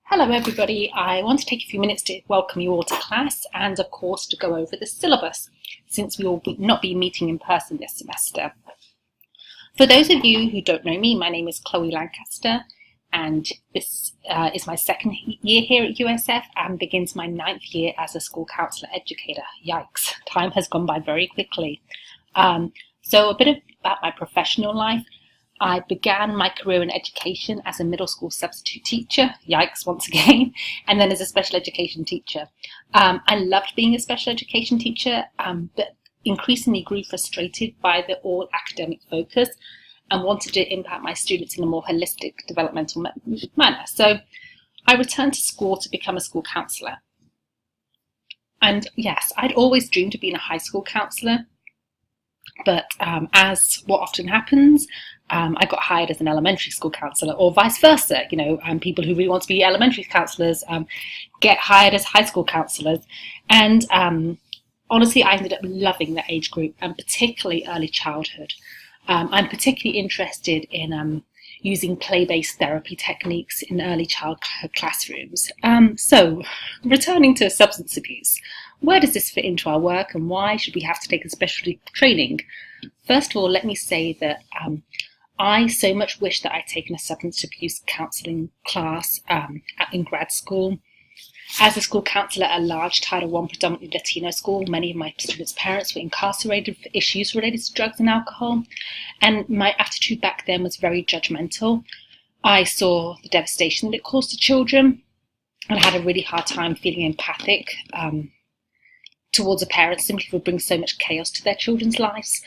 Hello everybody, I want to take a few minutes to welcome you all to class and of course to go over the syllabus since we will not be meeting in person this semester. For those of you who don't know me, my name is Chloe Lancaster and this is my second year here at USF and begins my 9th year as a school counsellor educator. Yikes, time has gone by very quickly. So a bit about my professional life. I began my career in education as a middle school substitute teacher, yikes once again, and then as a special education teacher. I loved being a special education teacher, but increasingly grew frustrated by the all academic focus and wanted to impact my students in a more holistic developmental manner. So I returned to school to become a school counsellor. And yes, I'd always dreamed of being a high school counsellor, but as what often happens, I got hired as an elementary school counsellor, or vice versa. People who really want to be elementary counsellors get hired as high school counsellors. And honestly, I ended up loving that age group, and particularly early childhood. I'm particularly interested in using play-based therapy techniques in early childhood classrooms. So, returning to substance abuse, where does this fit into our work and why should we have to take a specialty training? First of all, let me say that I so much wish that I'd taken a substance abuse counselling class in grad school. As a school counsellor at a large Title I predominantly Latino school, many of my students' parents were incarcerated for issues related to drugs and alcohol, and my attitude back then was very judgmental. I saw the devastation that it caused to children, and I had a really hard time feeling empathic towards a parent simply for bringing so much chaos to their children's lives.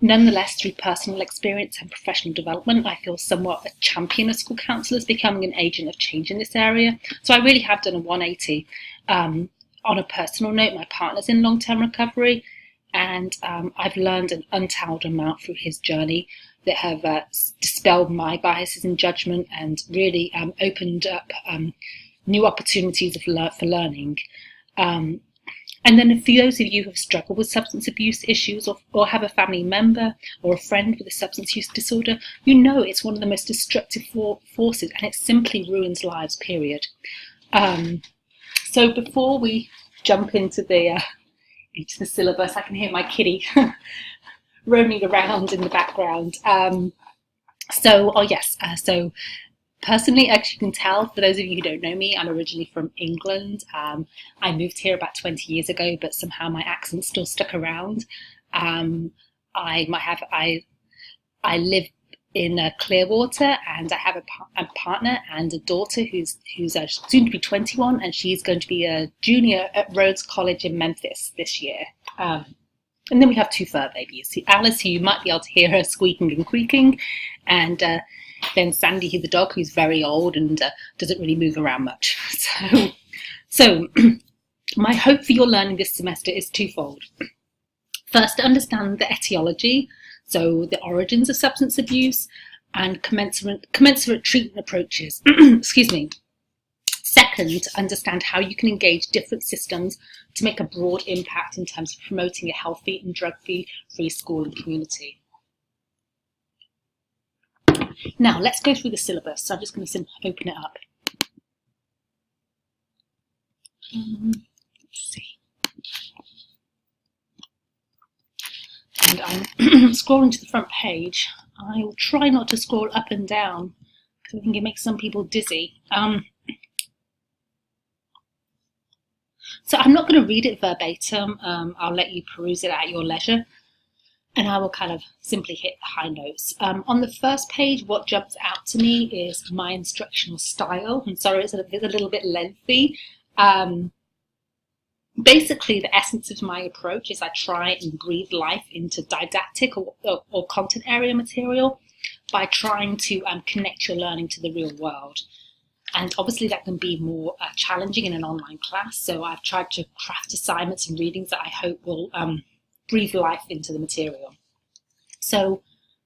Nonetheless, through personal experience and professional development, I feel somewhat a champion of school counsellors, becoming an agent of change in this area. So I really have done a 180. On a personal note, my partner's in long-term recovery, and I've learned an untold amount through his journey that have dispelled my biases and judgment and really opened up new opportunities for learning. And then for those of you who have struggled with substance abuse issues or have a family member or a friend with a substance use disorder, you know it's one of the most destructive forces, and it simply ruins lives, period. So before we jump into the syllabus, I can hear my kitty roaming around in the background. So personally, as you can tell, for those of you who don't know me, I'm originally from England. I moved here about 20 years ago, but somehow my accent still stuck around. I live in Clearwater, and I have a partner and a daughter who's soon to be 21, and she's going to be a junior at Rhodes College in Memphis this year. And then we have 2 fur babies, Alice, who you might be able to hear her squeaking and creaking, and then Sandy, the dog, who's very old and doesn't really move around much. So my hope for your learning this semester is twofold. First, to understand the etiology, so the origins of substance abuse, and commensurate treatment approaches. Excuse me. Second, to understand how you can engage different systems to make a broad impact in terms of promoting a healthy and drug-free school and community. Now, let's go through the syllabus. So I'm just going to open it up. Let's see. And I'm scrolling to the front page. I will try not to scroll up and down because I think it makes some people dizzy. So I'm not going to read it verbatim. I'll let you peruse it at your leisure. And I will kind of simply hit the high notes. On the first page, what jumps out to me is my instructional style. I'm sorry, it's a little bit lengthy. Basically, the essence of my approach is I try and breathe life into didactic or content area material by trying to connect your learning to the real world. And obviously that can be more challenging in an online class. So I've tried to craft assignments and readings that I hope will breathe life into the material. So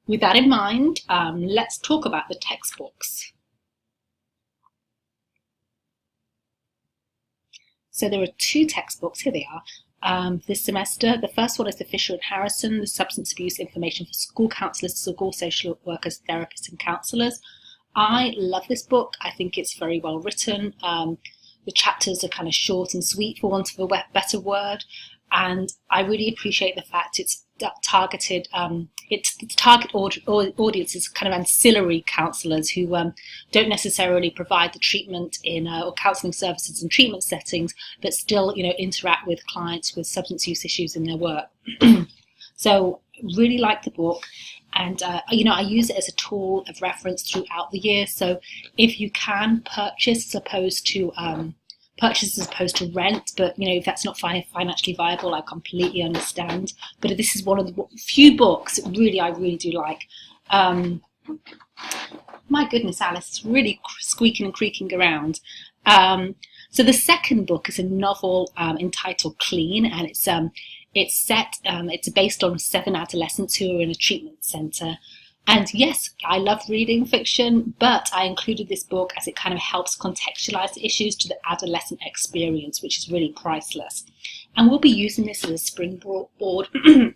with that in mind, let's talk about the textbooks. So there are 2 textbooks, here they are, this semester. The first one is the Fisher and Harrison, the Substance Abuse Information for School Counselors, School Social Workers, Therapists and Counsellors. I love this book. I think it's very well written. The chapters are kind of short and sweet, for want of a better word. And I really appreciate the fact it's targeted. Its target audience is kind of ancillary counsellors who don't necessarily provide the treatment in or counselling services in treatment settings, but still, interact with clients with substance use issues in their work. So, really like the book. And, I use it as a tool of reference throughout the year. So if you can purchase as opposed to rent, but, if that's not financially viable, I completely understand. But this is one of the few books that I really do like. My goodness, Alice, it's really squeaking and creaking around. So the second book is a novel entitled Clean, and it's based on 7 adolescents who are in a treatment centre. And yes, I love reading fiction, but I included this book as it kind of helps contextualise the issues to the adolescent experience, which is really priceless. And we'll be using this as a springboard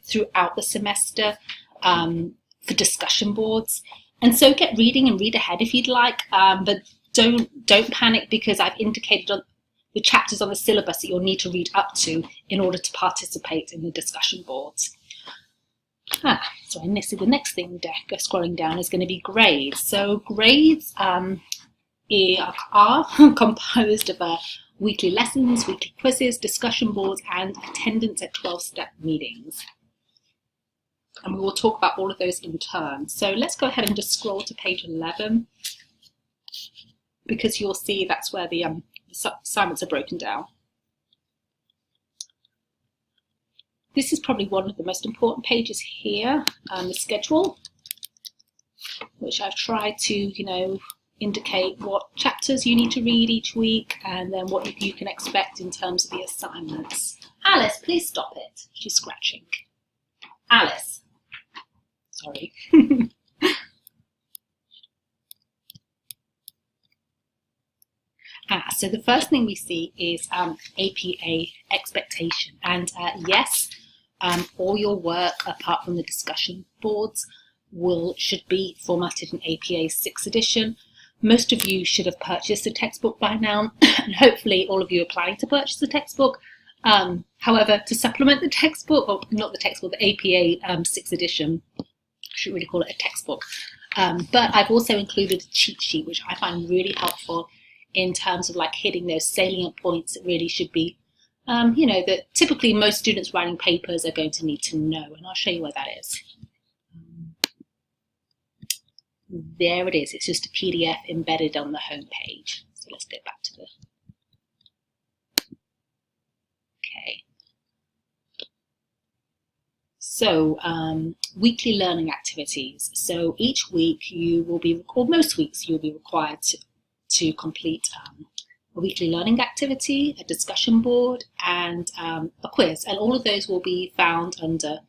throughout the semester for discussion boards. And so get reading and read ahead if you'd like, but don't panic, because I've indicated on the chapters on the syllabus that you'll need to read up to in order to participate in the discussion boards. So I missed it. The next thing scrolling down is going to be grades. So grades are composed of weekly lessons, weekly quizzes, discussion boards, and attendance at 12-step meetings. And we will talk about all of those in turn. So let's go ahead and just scroll to page 11, because you'll see that's where the assignments are broken down. This is probably one of the most important pages here, the schedule, which I've tried to, indicate what chapters you need to read each week, and then what you can expect in terms of the assignments. Alice, please stop it. She's scratching. Alice. Sorry. So the first thing we see is APA expectation. And yes, all your work, apart from the discussion boards, should be formatted in APA 6th edition. Most of you should have purchased a textbook by now, and hopefully all of you are planning to purchase a textbook. However, to supplement the textbook, or not the textbook, the APA 6th edition, I shouldn't really call it a textbook, but I've also included a cheat sheet, which I find really helpful in terms of hitting those salient points that really should be, that typically most students writing papers are going to need to know. And I'll show you where that is. There it is. It's just a PDF embedded on the home page. So let's go back to the... Okay. So weekly learning activities. So each week you will be, or most weeks you'll be required to complete a weekly learning activity, a discussion board, and a quiz. And all of those will be found under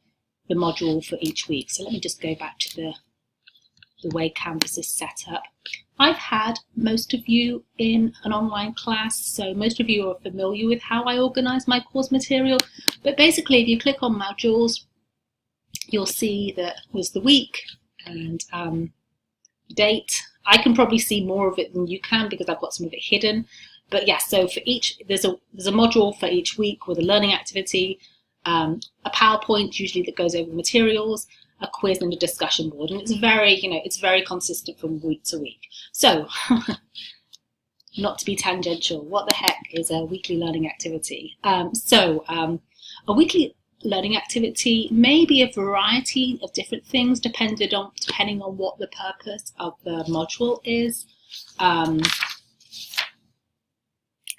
the module for each week. So let me just go back to the way Canvas is set up. I've had most of you in an online class, so most of you are familiar with how I organize my course material. But basically, if you click on modules, you'll see that there's the week and date. I can probably see more of it than you can because I've got some of it hidden. But yeah, so for each, there's a module for each week with a learning activity, a PowerPoint usually that goes over materials, a quiz, and a discussion board. And it's very, it's very consistent from week to week. So, not to be tangential, what the heck is a weekly learning activity? A weekly learning activity may be a variety of different things depending on what the purpose of the module is.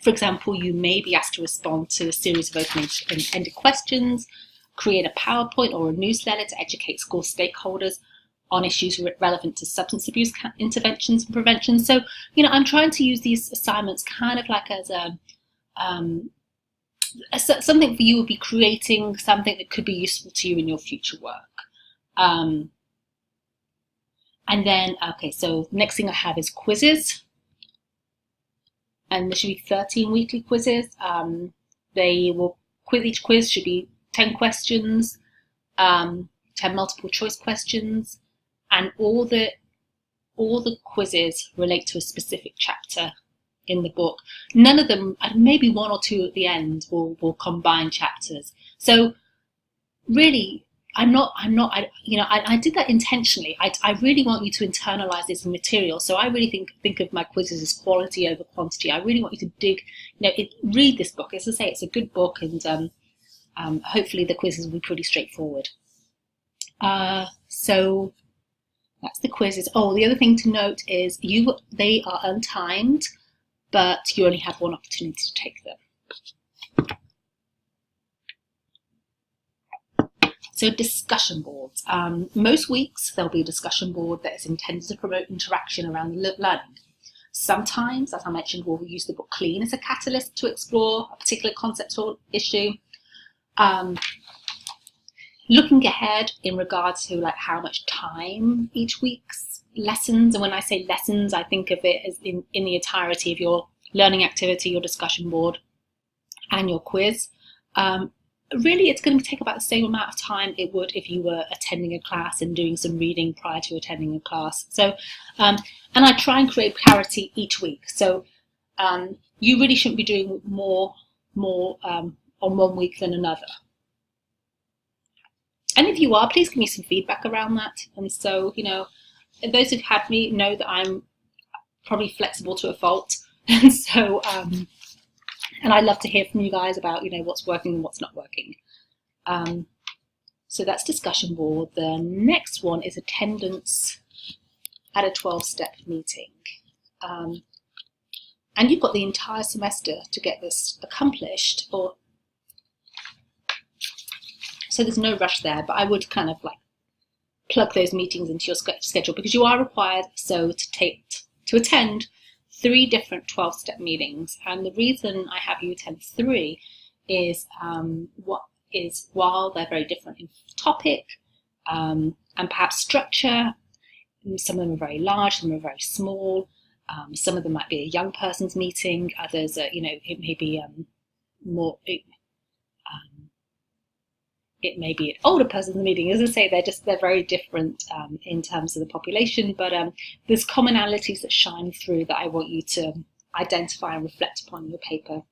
For example, you may be asked to respond to a series of open-ended questions, create a PowerPoint or a newsletter to educate school stakeholders on issues relevant to substance abuse interventions and prevention. So, I'm trying to use these assignments kind of like as something for you would be creating something that could be useful to you in your future work. And then, okay, so the next thing I have is quizzes. And there should be 13 weekly quizzes. Each quiz should be 10 questions, 10 multiple choice questions, and all the all the quizzes relate to a specific chapter in the book. None of them, maybe one or two at the end, will combine chapters. So really, I did that intentionally. I really want you to internalize this material. So I really think of my quizzes as quality over quantity. I really want you to dig, read this book. As I say, it's a good book, and hopefully the quizzes will be pretty straightforward. So that's the quizzes. Oh, the other thing to note is they are untimed, but you only have one opportunity to take them. So discussion boards. Most weeks there'll be a discussion board that is intended to promote interaction around learning. Sometimes, as I mentioned, we'll use the book Clean as a catalyst to explore a particular concept or issue. Looking ahead in regards to how much time each week's lessons, and when I say lessons, I think of it as in the entirety of your learning activity, your discussion board, and your quiz. Really, it's going to take about the same amount of time it would if you were attending a class and doing some reading prior to attending a class. So, and I try and create clarity each week. So you really shouldn't be doing more on one week than another. And if you are, please give me some feedback around that. And so, those who've had me know that I'm probably flexible to a fault. And so, and I'd love to hear from you guys about, what's working and what's not working. So that's discussion board. The next one is attendance at a 12-step meeting. And you've got the entire semester to get this accomplished, so there's no rush there, but I would kind of plug those meetings into your schedule, because you are required to attend 3 different 12-step meetings. And the reason I have you attend 3 is while they're very different in topic and perhaps structure, some of them are very large, some are very small. Some of them might be a young person's meeting, others are, it may be more. It may be an older person's meeting. As I say, they're very different in terms of the population, but there's commonalities that shine through that I want you to identify and reflect upon in your paper.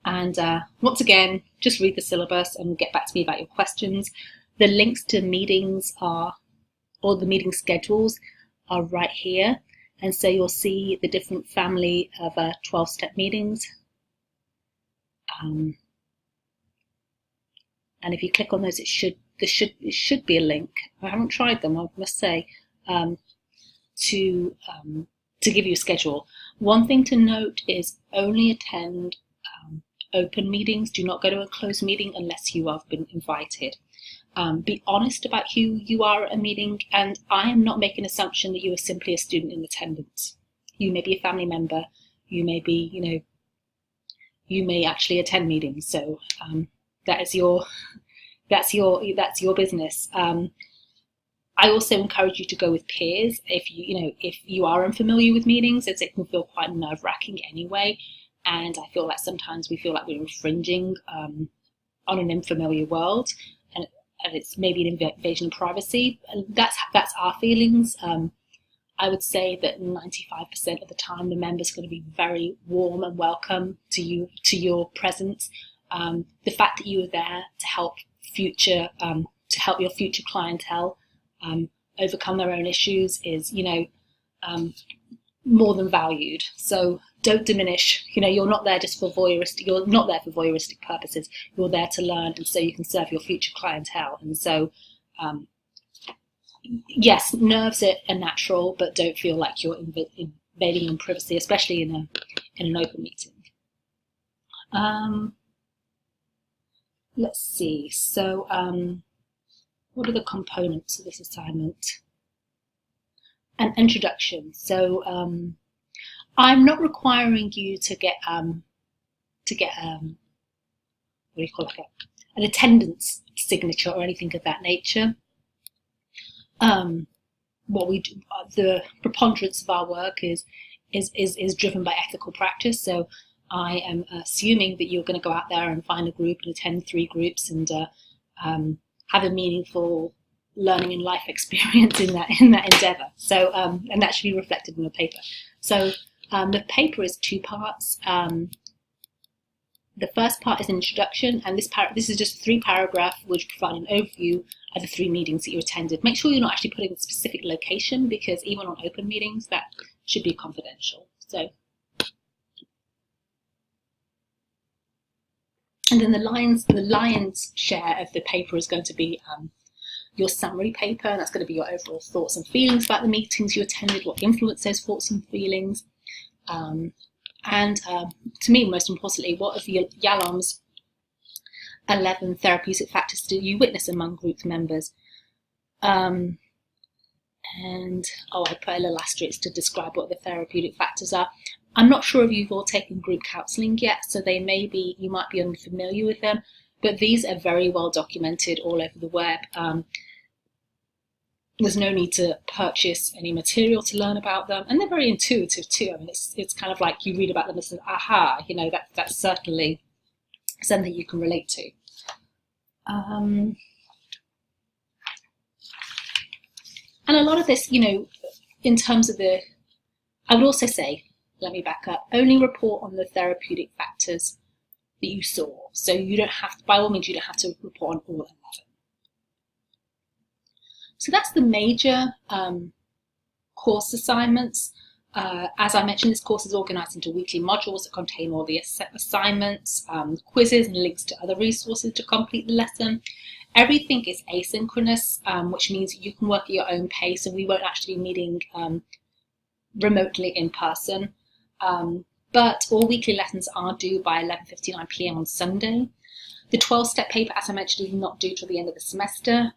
And once again, just read the syllabus and get back to me about your questions. The links to meetings or the meeting schedules are right here. And so you'll see the different family of 12-step meetings. And if you click on those, it should be a link. I haven't tried them, I must say, to give you a schedule. One thing to note is only attend open meetings. Do not go to a closed meeting unless you have been invited. Be honest about who you are at a meeting, and I am not making an assumption that you are simply a student in attendance. You may be a family member. You may be, you may actually attend meetings. So. That's your business. I also encourage you to go with peers if you are unfamiliar with meetings, as it can feel quite nerve-wracking anyway. And I feel like sometimes we feel like we're infringing on an unfamiliar world, and it's maybe an invasion of privacy. And that's our feelings. I would say that 95% of the time, the members are going to be very warm and welcome to your presence. The fact that you are there to help your future clientele overcome their own issues is, more than valued. So don't diminish. You're not there just for voyeuristic. You're not there for voyeuristic purposes. You're there to learn, and so you can serve your future clientele. And so, yes, nerves are natural, but don't feel like you're invading on privacy, especially in an open meeting. Let's see, so what are the components of this assignment? An introduction. So I'm not requiring you to get what do you call it? An attendance signature or anything of that nature. What we do, the preponderance of our work is driven by ethical practice. So I am assuming that you're going to go out there and find a group and attend 3 groups and have a meaningful learning and life experience in that endeavour. So and that should be reflected in the paper. So the paper is 2 parts. The first part is an introduction, and this is just 3 paragraphs which provide an overview of the 3 meetings that you attended. Make sure you're not actually putting a specific location, because even on open meetings that should be confidential. So, and then the lion's share of the paper is going to be your summary paper, and that's going to be your overall thoughts and feelings about the meetings you attended, what influenced those thoughts and feelings. And to me, most importantly, what of Yalom's 11 therapeutic factors did you witness among group members? And I put a little asterisk to describe what the therapeutic factors are. I'm not sure if you've all taken group counselling yet, so you might be unfamiliar with them, but these are very well documented all over the web. There's no need to purchase any material to learn about them, and they're very intuitive too. I mean, it's kind of like you read about them and say, aha, that's certainly something you can relate to. And a lot of this, in terms of I would also say, let me back up, only report on the therapeutic factors that you saw. So you don't have to, by all means, you don't have to report on all 11. So that's the major course assignments. As I mentioned, this course is organised into weekly modules that contain all the assignments, quizzes, and links to other resources to complete the lesson. Everything is asynchronous, which means you can work at your own pace, and we won't actually be meeting remotely in person. But all weekly lessons are due by 11:59 p.m. on Sunday. The 12-step paper, as I mentioned, is not due till the end of the semester.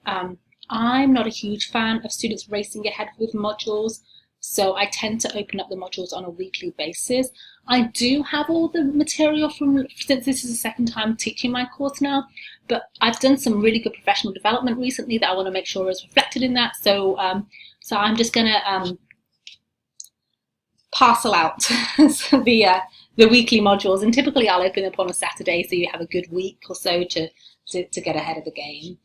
I'm not a huge fan of students racing ahead with modules, so I tend to open up the modules on a weekly basis. I do have all the material since this is the second time teaching my course now, but I've done some really good professional development recently that I want to make sure is reflected in that. So I'm just going to parcel out the weekly modules, and typically I'll open them up on a Saturday, so you have a good week or so to get ahead of the game.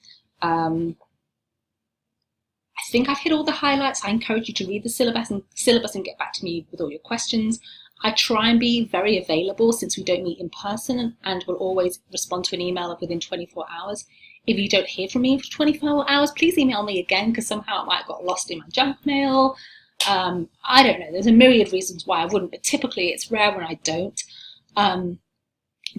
I think I've hit all the highlights. I encourage you to read the syllabus and get back to me with all your questions. I try and be very available since we don't meet in person, and will always respond to an email within 24 hours. If you don't hear from me for 24 hours, please email me again, because somehow it might have got lost in my junk mail. I don't know. There's a myriad reasons why I wouldn't, but typically it's rare when I don't.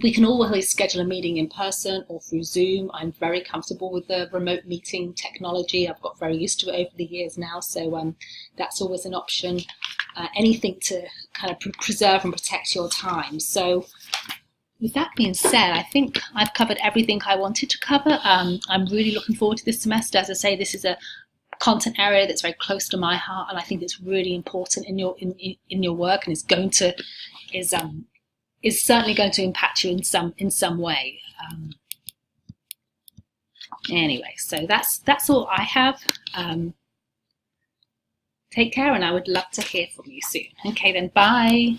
We can always schedule a meeting in person or through Zoom. I'm very comfortable with the remote meeting technology. I've got very used to it over the years now, so that's always an option. Anything to kind of preserve and protect your time. So with that being said, I think I've covered everything I wanted to cover. I'm really looking forward to this semester. As I say, this is a content area that's very close to my heart, and I think it's really important in your work, and is certainly going to impact you in some way. Anyway, so that's all I have. Take care, and I would love to hear from you soon. Okay then, bye.